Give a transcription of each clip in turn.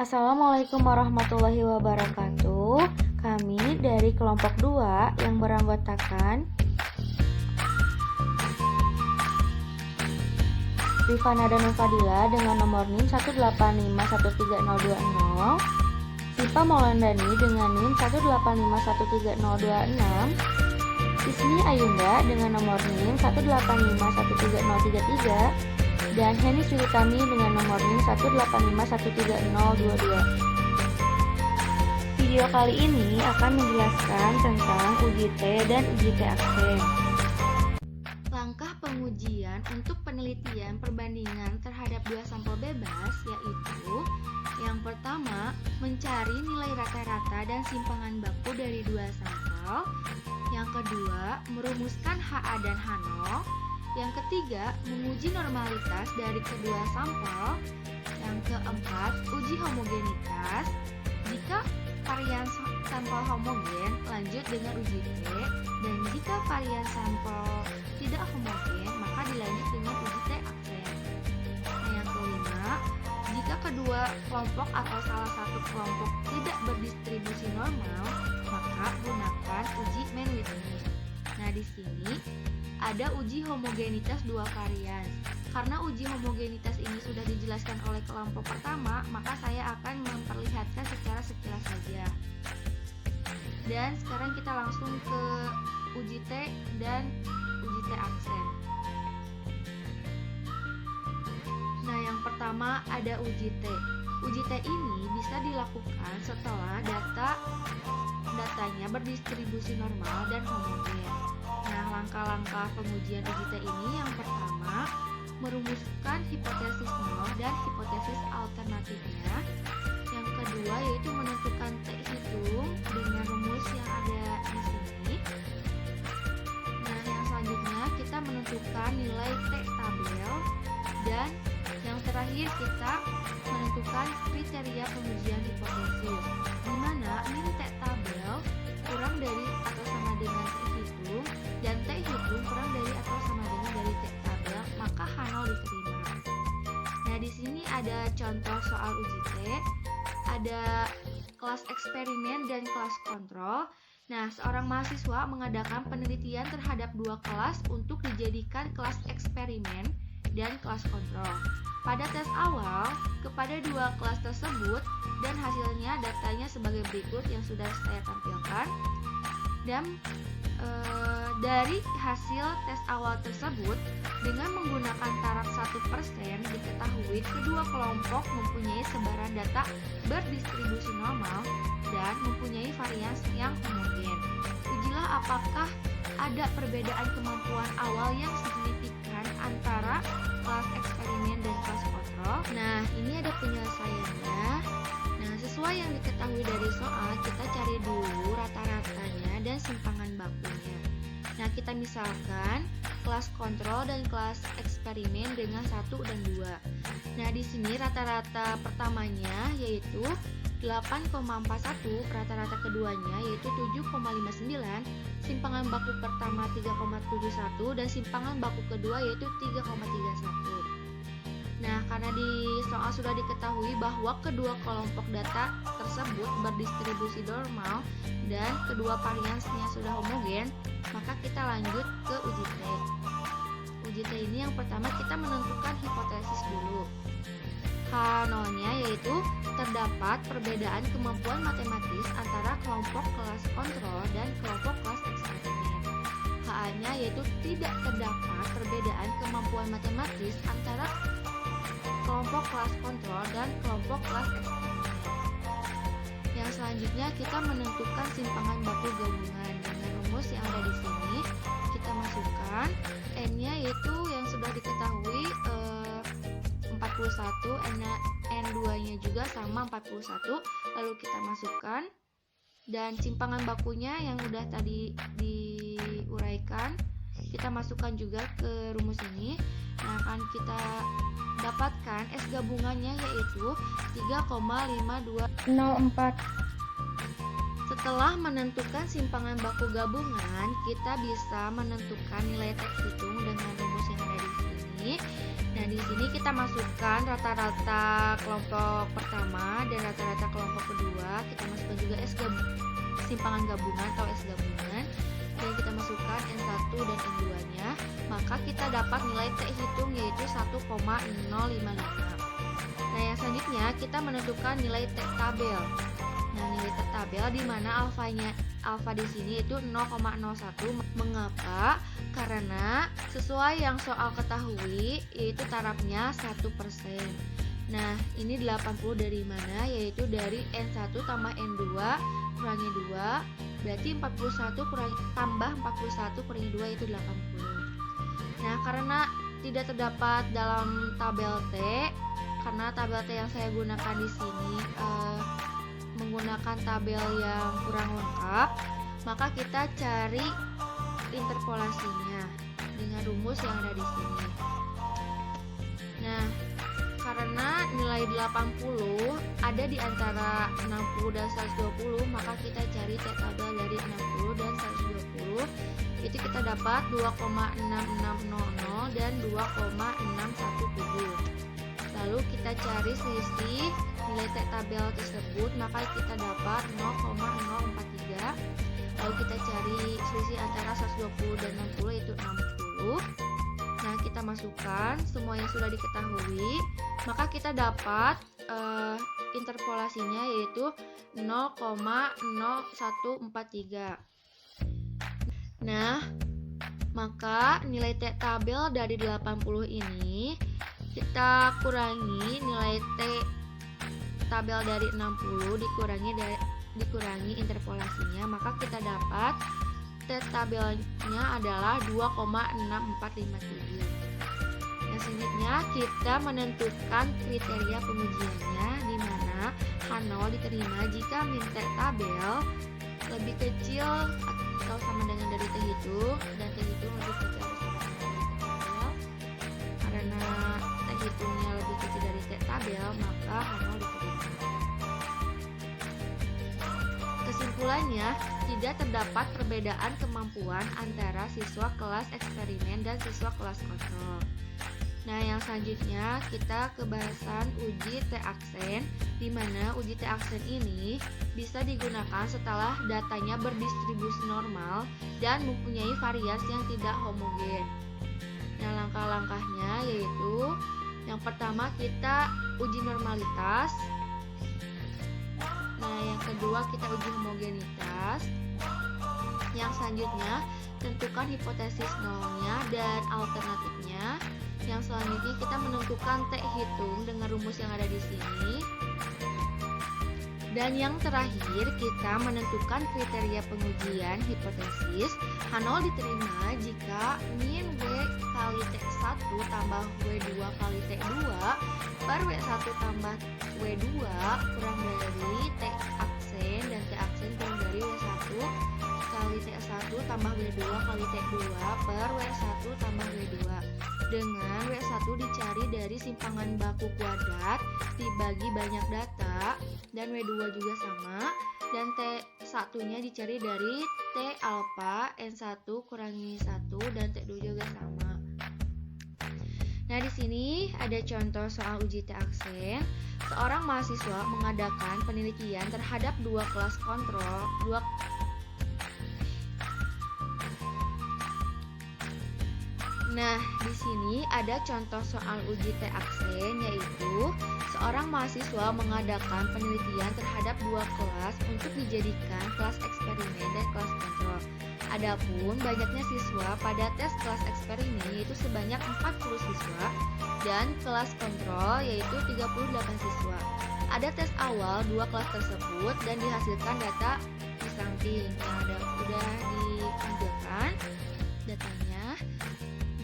Assalamualaikum warahmatullahi wabarakatuh. Kami dari kelompok 2 yang beranggotakan Rifana dan Fadila dengan nomor NIM 1851300, Sipa Maulandani dengan NIM 185130026, Ismi Ayunda dengan nomor NIM 185130033, dan Heni Suritami dengan nomor NIM 185130022. Video kali ini akan menjelaskan tentang uji T dan uji T aksen. Langkah pengujian untuk penelitian perbandingan terhadap dua sampel bebas yaitu: yang pertama, mencari nilai rata-rata dan simpangan baku dari dua sampel. Yang kedua, merumuskan HA dan H0. Yang ketiga, menguji normalitas dari kedua sampel. Yang keempat, uji homogenitas. Jika varian sampel homogen, lanjut dengan uji T. Dan jika varian sampel tidak homogen, maka dilanjut dengan uji T aksen. Nah, yang kelima, jika kedua kelompok atau salah satu kelompok tidak berdistribusi normal, maka gunakan uji Mann-Whitney. Nah, di sini ada uji homogenitas dua varian. Karena uji homogenitas ini sudah dijelaskan oleh kelompok pertama, maka saya akan memperlihatkan secara sekilas saja. Dan sekarang kita langsung ke uji T dan uji T aksen. Nah, yang pertama ada uji T. Uji T ini bisa dilakukan setelah datanya berdistribusi normal dan homogen. Nah, langkah-langkah pengujian uji T ini yang pertama, merumuskan hipotesis nol dan hipotesis alternatifnya. Yang kedua yaitu menentukan T hitung dengan rumus yang ada di sini. Nah, yang selanjutnya kita menentukan nilai T tabel, dan yang terakhir kita menentukan kriteria pengujian hipotesis, di mana min T tabel kurang dari atau sama dengan T hitung dan T hitung kurang dari atau sama dengan dari T tabel, maka H0 diterima. Nah, di sini ada contoh soal uji T, ada kelas eksperimen dan kelas kontrol. Nah, seorang mahasiswa mengadakan penelitian terhadap dua kelas untuk dijadikan kelas eksperimen dan kelas kontrol. Pada tes awal, kepada dua kelas tersebut, dan hasilnya datanya sebagai berikut yang sudah saya tampilkan. Dan dari hasil tes awal tersebut, dengan menggunakan taraf 1%, diketahui kedua kelompok mempunyai sebaran data berdistribusi normal dan mempunyai varian yang homogen. Ujilah apakah ada perbedaan kemampuan awal yang signifikan antara kelas eksperimen dan kelas kontrol. Nah, ini ada penyelesaiannya. Nah, sesuai yang diketahui dari soal, kita cari dulu rata-ratanya dan simpangan bakunya. Nah, kita misalkan kelas kontrol dan kelas eksperimen dengan 1 dan 2. Nah, di sini rata-rata pertamanya yaitu 8,41, rata-rata keduanya yaitu 7,59, simpangan baku pertama 3,71 dan simpangan baku kedua yaitu 3,31. Nah, karena di soal sudah diketahui bahwa kedua kelompok data tersebut berdistribusi normal dan kedua variannya sudah homogen, maka kita lanjut ke uji T. Uji T ini yang pertama kita menentukan hipotesis dulu. H0-nya yaitu terdapat perbedaan kemampuan matematis antara kelompok kelas kontrol dan kelompok kelas eksperimen. H-nya yaitu tidak terdapat perbedaan kemampuan matematis antara kelompok kelas kontrol dan kelompok kelas eksperimen. Yang selanjutnya kita menentukan simpangan baku gabungan dengan rumus yang ada di sini. Kita masukkan N-nya yaitu yang sudah diketahui 41, N2-nya juga sama 41, lalu kita masukkan, dan simpangan bakunya yang udah tadi diuraikan kita masukkan juga ke rumus ini. Nah, akan kita dapatkan S gabungannya yaitu 3,5204. Setelah menentukan simpangan baku gabungan, kita bisa menentukan nilai T hitung dengan rumus yang ada di sini. Nah, di sini kita masukkan rata-rata kelompok pertama dan rata-rata simpangan gabungan atau S gabungan, dan kita masukkan N1 dan N2-nya, maka kita dapat nilai T hitung yaitu 1,055. Nah, yang selanjutnya kita menentukan nilai T tabel. Nah, nilai T tabel di mana alfa di sini itu 0,01. Mengapa? Karena sesuai yang soal ketahui yaitu tarafnya 1%. Nah, ini 80 dari mana? Yaitu dari N1 tambah N2 kurangi 2, berarti 41 tambah 41 kurangi 2 itu 80. Nah, karena tidak terdapat dalam tabel T, karena tabel T yang saya gunakan di sini menggunakan tabel yang kurang lengkap, maka kita cari interpolasinya dengan rumus yang ada di sini. Nah, karena nilai 80 ada di antara 60 dan 120, maka kita cari T tabel dari 60 dan 120. Itu kita dapat 2,6600 dan 2,617. Lalu kita cari selisih nilai T tabel tersebut, maka kita dapat 0,043. Lalu kita cari selisih antara 120 dan 60 itu 60. Nah, kita masukkan semua yang sudah diketahui, maka kita dapat interpolasinya yaitu 0,0143. Nah, maka nilai T tabel dari 80 ini kita kurangi nilai T tabel dari 60 dikurangi interpolasinya, maka kita dapat T tabelnya adalah 2,6457. Yang selanjutnya kita menentukan kriteria pengujiannya, di mana H0 diterima jika min T tabel lebih kecil atau sama dengan dari T hitung, dan T hitung lebih kecil atau sama dengan dari T tabel. Karena T hitungnya lebih kecil dari T tabel, maka H0 diterima. Kesimpulannya, tidak terdapat perbedaan kemampuan antara siswa kelas eksperimen dan siswa kelas kontrol. Nah, yang selanjutnya kita ke bahasan uji T aksen, di mana uji T aksen ini bisa digunakan setelah datanya berdistribusi normal dan mempunyai variasi yang tidak homogen. Nah, langkah-langkahnya yaitu yang pertama kita uji normalitas. Nah, yang kedua kita uji homogenitas. Yang selanjutnya tentukan hipotesis nolnya dan alternatifnya. Yang selanjutnya kita menentukan T hitung dengan rumus yang ada di sini. Dan yang terakhir kita menentukan kriteria pengujian hipotesis. H0 diterima jika min W kali T1 tambah W2 kali T2 per W1 tambah W2 kurang dari T aksen, dan T aksen kurang dari W1 kali T1 tambah W2 kali T2 per W1 tambah W2, dengan W1 dicari dari simpangan baku kuadrat dibagi banyak data, dan W2 juga sama, dan T1 nya dicari dari T alfa N1 kurangi 1, dan T2 juga sama. Nah, di sini ada contoh soal uji T aksen. Seorang mahasiswa mengadakan penelitian terhadap dua kelas kontrol, Nah, di sini ada contoh soal uji T aksen, yaitu seorang mahasiswa mengadakan penelitian terhadap dua kelas untuk dijadikan kelas eksperimen dan kelas kontrol. Adapun banyaknya siswa pada tes kelas eksperimen yaitu sebanyak 40 siswa, dan kelas kontrol yaitu 38 siswa. Ada tes awal dua kelas tersebut dan dihasilkan data di samping yang udah ditampilkan datanya.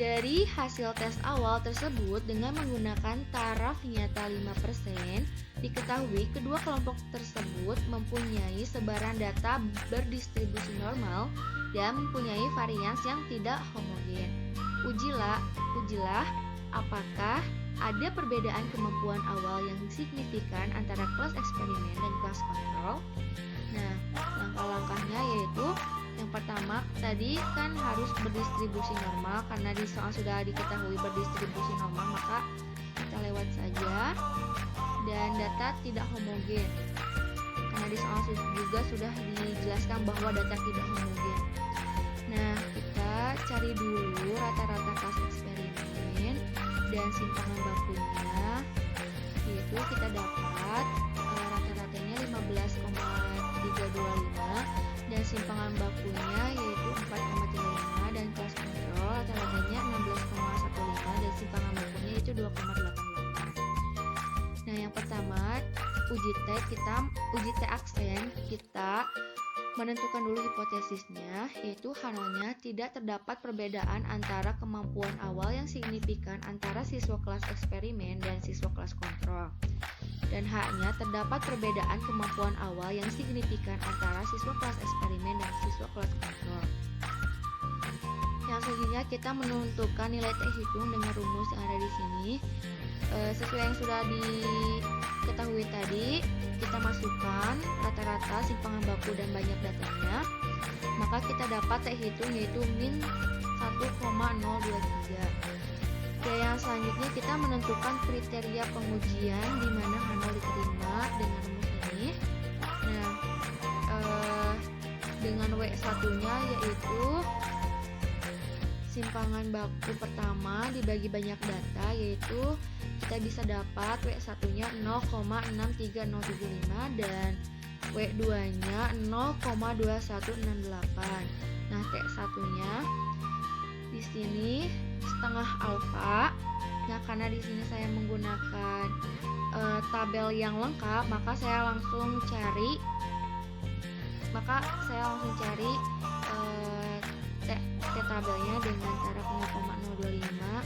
Dari hasil tes awal tersebut dengan menggunakan taraf nyata 5%, diketahui kedua kelompok tersebut mempunyai sebaran data berdistribusi normal dan mempunyai varians yang tidak homogen. Ujilah apakah ada perbedaan kemampuan awal yang signifikan antara kelas eksperimen dan kelas kontrol. Nah, langkah-langkahnya yaitu yang pertama tadi kan harus berdistribusi normal, karena di soal sudah diketahui berdistribusi normal maka kita lewat saja. Dan data tidak homogen. karena di soal juga sudah dijelaskan bahwa data tidak homogen. Nah, kita cari dulu rata-rata kelas eksperimen dan simpangan bakunya, yaitu kita dapat rata-ratanya 15,325 dan simpangan bakunya yaitu 4,35 dan kelas kontrol rata-ratanya 16,15 dan simpangan bakunya yaitu 2,88. Nah, yang pertama uji T aksen kita menentukan dulu hipotesisnya, yaitu H0-nya tidak terdapat perbedaan antara kemampuan awal yang signifikan antara siswa kelas eksperimen dan siswa kelas kontrol. Dan H-nya terdapat perbedaan kemampuan awal yang signifikan antara siswa kelas eksperimen dan siswa kelas kontrol. Yang selanjutnya kita menentukan nilai T hitung dengan rumus yang ada di sini. Sesuai yang sudah diketahui tadi, kita masukkan rata-rata simpangan baku dan banyak datanya, maka kita dapat T hitung yaitu min 1,023. Oke, yang selanjutnya kita menentukan kriteria pengujian di mana H0 diterima dengan rumus ini. Nah, dengan W1-nya yaitu simpangan baku pertama dibagi banyak data, yaitu kita bisa dapat W1-nya 0,63075 dan W2-nya 0,2168. Nah, T1-nya di sini setengah alfa. Nah, karena di sini saya menggunakan tabel yang lengkap, maka saya langsung cari T tabelnya dengan cara 0,025 dengan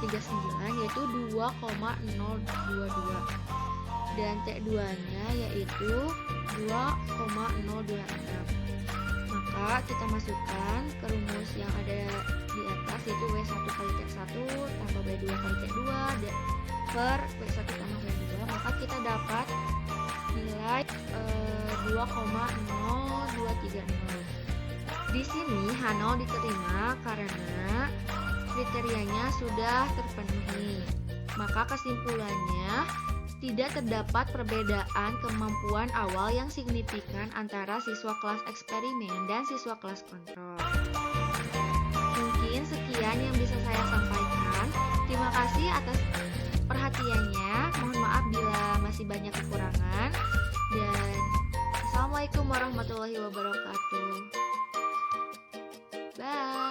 39 yaitu 2,022 dan T2-nya yaitu 2,026. Maka kita masukkan ke rumus yang ada di atas, yaitu W1 kali T1 tambah W2 kali T2 per W1 tambah W2, maka kita dapat nilai 2,0230. Di sini H0 diterima karena kriterianya sudah terpenuhi. Maka kesimpulannya, tidak terdapat perbedaan kemampuan awal yang signifikan antara siswa kelas eksperimen dan siswa kelas kontrol. Mungkin sekian yang bisa saya sampaikan. Terima kasih atas perhatiannya. Mohon maaf bila masih banyak kekurangan. Dan Assalamualaikum warahmatullahi wabarakatuh. Bye.